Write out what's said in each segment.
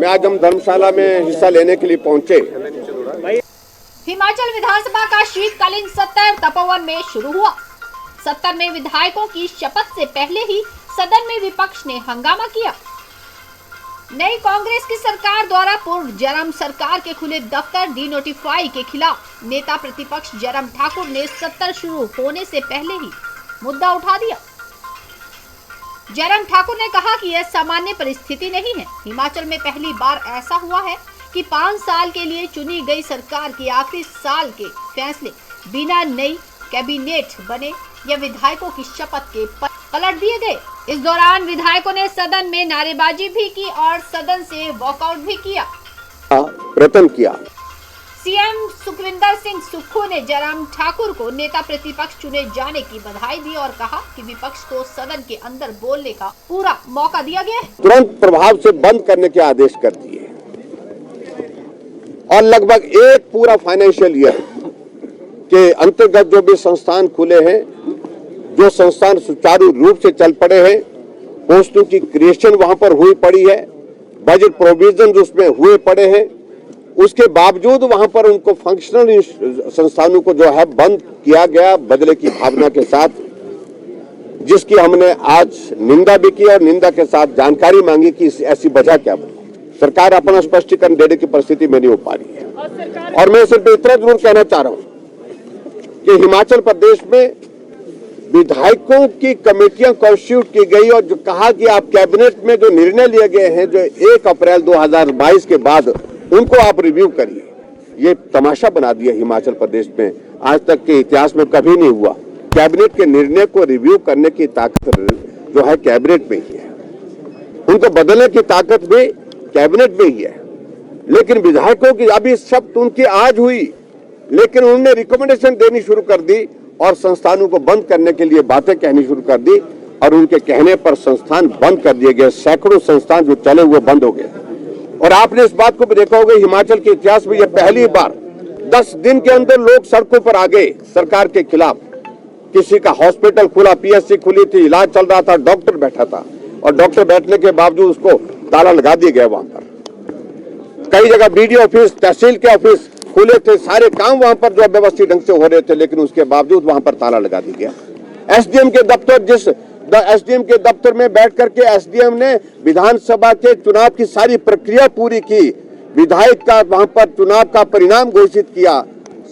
में आज हम धर्मशाला में हिस्सा लेने के लिए पहुंचे। हिमाचल विधानसभा का शीतकालीन सत्र तपोवन में शुरू हुआ। सत्र में विधायकों की शपथ से पहले ही सदन में विपक्ष ने हंगामा किया। नई कांग्रेस की सरकार द्वारा पूर्व जयराम सरकार के खुले दफ्तर डीनोटिफाई के खिलाफ नेता प्रतिपक्ष जयराम ठाकुर ने सत्र शुरू होने से पहले ही मुद्दा उठा दिया। जयराम ठाकुर ने कहा कि यह सामान्य परिस्थिति नहीं है। हिमाचल में पहली बार ऐसा हुआ है कि 5 साल के लिए चुनी गई सरकार के आखिरी साल के फैसले बिना नई कैबिनेट बने या विधायकों की शपथ के पलट दिए गए। इस दौरान विधायकों ने सदन में नारेबाजी भी की और सदन से वॉकआउट भी किया। प्रयत्न किया। सीएम सुखविंदर सिंह सुक्खू ने जयराम ठाकुर को नेता प्रतिपक्ष चुने जाने की बधाई दी और कहा कि विपक्ष को सदन के अंदर बोलने का पूरा मौका दिया गया है। तुरंत प्रभाव से बंद करने के आदेश कर दिए और लगभग एक पूरा फाइनेंशियल ईयर के अंतर्गत जो भी संस्थान खुले हैं, जो संस्थान सुचारू रूप से चल पड़े हैं, पोस्टों की क्रिएशन वहां पर हुई पड़ी है, बजट प्रोविजन उसमें हुए पड़े हैं, उसके बावजूद वहां पर उनको फंक्शनल संस्थानों को जो है बंद किया गया बदले की भावना के साथ, जिसकी हमने आज निंदा भी की और निंदा के साथ जानकारी मांगी कि ऐसी वजह क्या बनी। सरकार अपना स्पष्टीकरण देने की परिस्थिति में नहीं हो पा रही है। और मैं सिर्फ इतना जरूर कहना चाह रहा हूं कि हिमाचल प्रदेश में विधायकों की कमेटियां कॉन्स्टिट्यूट की गई और जो कहा कि आप कैबिनेट में जो निर्णय लिए गए हैं जो 1 अप्रैल 2022 के बाद उनको आप रिव्यू करिए। ये तमाशा बना दिया हिमाचल प्रदेश में, आज तक के इतिहास में कभी नहीं हुआ। कैबिनेट के निर्णय को रिव्यू करने की ताकत जो है कैबिनेट में ही है, उनको बदलने की ताकत भी कैबिनेट में ही है। लेकिन विधायकों की अभी शपथ उनकी आज हुई, लेकिन उन्होंने रिकमेंडेशन देनी शुरू कर दी और संस्थानों को बंद करने के लिए बातें कहनी शुरू कर दी और उनके कहने पर संस्थान बंद कर दिए गए। सैकड़ों संस्थान जो चले हुए बंद हो गए। और आपने इस बात को भी देखा होगा, हिमाचल के इतिहास में यह पहली बार 10 दिन के अंदर लोग सड़कों पर आ गए सरकार के खिलाफ। किसी का हॉस्पिटल खुला, पीएचसी खुली थी, इलाज चल रहा था, डॉक्टर बैठा था और डॉक्टर बैठने के बावजूद उसको ताला लगा दिया गया। वहां पर कई जगह बीडीओ ऑफिस, तहसील के ऑफिस खुले थे, सारे काम वहां पर जो व्यवस्थित ढंग से हो रहे थे, लेकिन उसके बावजूद वहां पर ताला लगा दिया गया। एसडीएम के दफ्तर, एसडीएम के दफ्तर में बैठ करके एसडीएम ने विधानसभा के चुनाव की सारी प्रक्रिया पूरी की, विधायक का वहां पर चुनाव का परिणाम घोषित किया,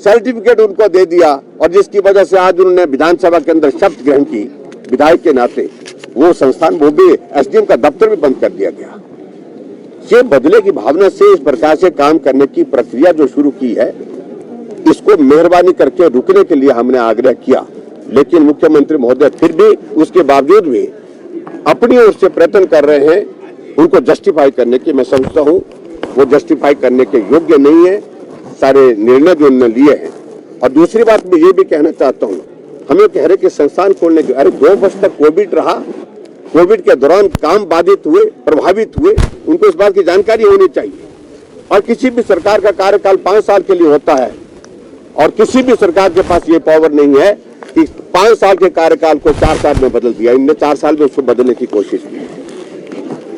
सर्टिफिकेट उनको दे दिया और जिसकी वजह से आज उन्होंने विधानसभा के अंदर शपथ ग्रहण की विधायक के नाते। वो संस्थान, वो भी एसडीएम का दफ्तर भी बंद कर दिया गया। ये बदले की भावना से इस प्रकार से काम करने की प्रक्रिया जो शुरू की है, इसको मेहरबानी करके रुकने के लिए हमने आग्रह किया। लेकिन मुख्यमंत्री महोदय फिर भी उसके बावजूद भी अपनी ओर से प्रयत्न कर रहे हैं उनको जस्टिफाई करने की। मैं समझता हूं वो जस्टिफाई करने के योग्य नहीं है सारे निर्णय जो उन्होंने लिए हैं। और दूसरी बात मैं ये भी कहना चाहता हूं, हमें कह रहे कि संस्थान खोलने के, अरे 2 वर्ष तक कोविड रहा, कोविड के दौरान काम बाधित हुए, प्रभावित हुए, उनको इस बात की जानकारी होनी चाहिए। और किसी भी सरकार का कार्यकाल 5 साल के लिए होता है और किसी भी सरकार के पास ये पावर नहीं है कि 5 साल के कार्यकाल को 4 साल में बदल दिया। इनने 4 साल में उसको बदलने की कोशिश की,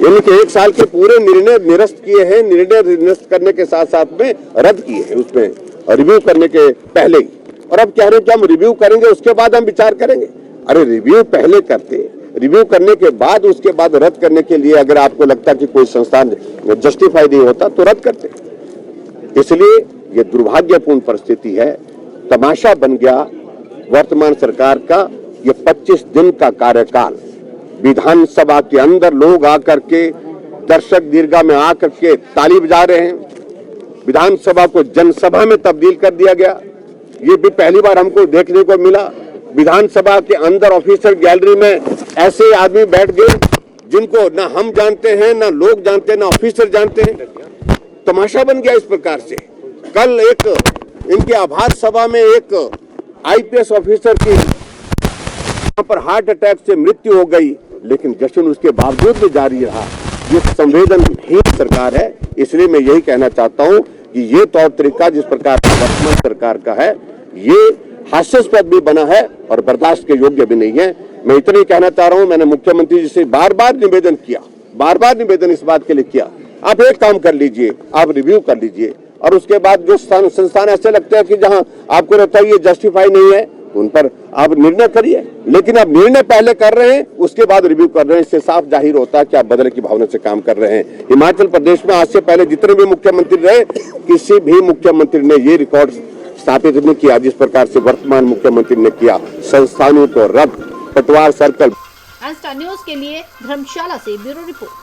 यानी कि 1 साल के पूरे निर्णय निरस्त किए हैं। निर्णय निरस्त करने के साथ साथ में रद्द किए हैं उसमें रिव्यू करने के पहले ही। और अब कह रहे हैं कि हम रिव्यू करेंगे उसके बाद हम विचार करेंगे। अरे रिव्यू पहले करते, रिव्यू करने के बाद उसके बाद रद्द करने के लिए अगर आपको लगता कि कोई संस्थान जस्टिफाई नहीं होता तो रद्द करते। इसलिए ये दुर्भाग्यपूर्ण परिस्थिति है, तमाशा बन गया वर्तमान सरकार का ये 25 दिन का कार्यकाल। विधानसभा के अंदर लोग आकर के दर्शक दीर्घा में आकर के ताली बजा रहे हैं, विधानसभा को जनसभा में तब्दील कर दिया गया। ये भी पहली बार हमको देखने को मिला। विधानसभा के अंदर ऑफिसर गैलरी में ऐसे आदमी बैठ गए जिनको ना हम जानते हैं, ना लोग जानते हैं, ना ऑफिसर जानते हैं। तमाशा बन गया इस प्रकार से। कल एक इनके आभार सभा में एक आईपीएस ऑफिसर की वहां पर हार्ट अटैक से मृत्यु हो गई, लेकिन जश्न उसके बावजूद भी जारी रहा। ये संवेदनहीन सरकार है। इसलिए मैं यही कहना चाहता हूं कि ये तौर तरीका जिस प्रकार का वर्तमान सरकार का है, ये हास्यास्पद भी बना है और बर्दाश्त के योग्य भी नहीं है। मैं इतना ही कहना चाह रहा हूं, मैंने मुख्यमंत्री जी से बार बार निवेदन किया, बार बार निवेदन इस बात के लिए किया, आप एक काम कर लीजिए, आप रिव्यू कर लीजिए और उसके बाद जो संस्थान ऐसे लगते हैं कि जहां आपको लगता है ये जस्टिफाई नहीं है, उन पर आप निर्णय करिए। लेकिन आप निर्णय पहले कर रहे हैं, उसके बाद रिव्यू कर रहे हैं, इससे साफ जाहिर होता है कि आप बदले की भावना से काम कर रहे हैं। हिमाचल प्रदेश में आज से पहले जितने भी मुख्यमंत्री रहे, किसी भी मुख्यमंत्री ने ये रिकॉर्ड स्थापित नहीं किया जिस प्रकार से वर्तमान मुख्यमंत्री ने किया। संस्थानों को रद्द, पटवार सर्कल। इंस्टा न्यूज के लिए धर्मशाला से ब्यूरो रिपोर्ट।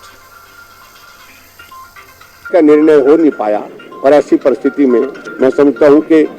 का निर्णय हो नहीं पाया और ऐसी परिस्थिति में मैं समझता हूं कि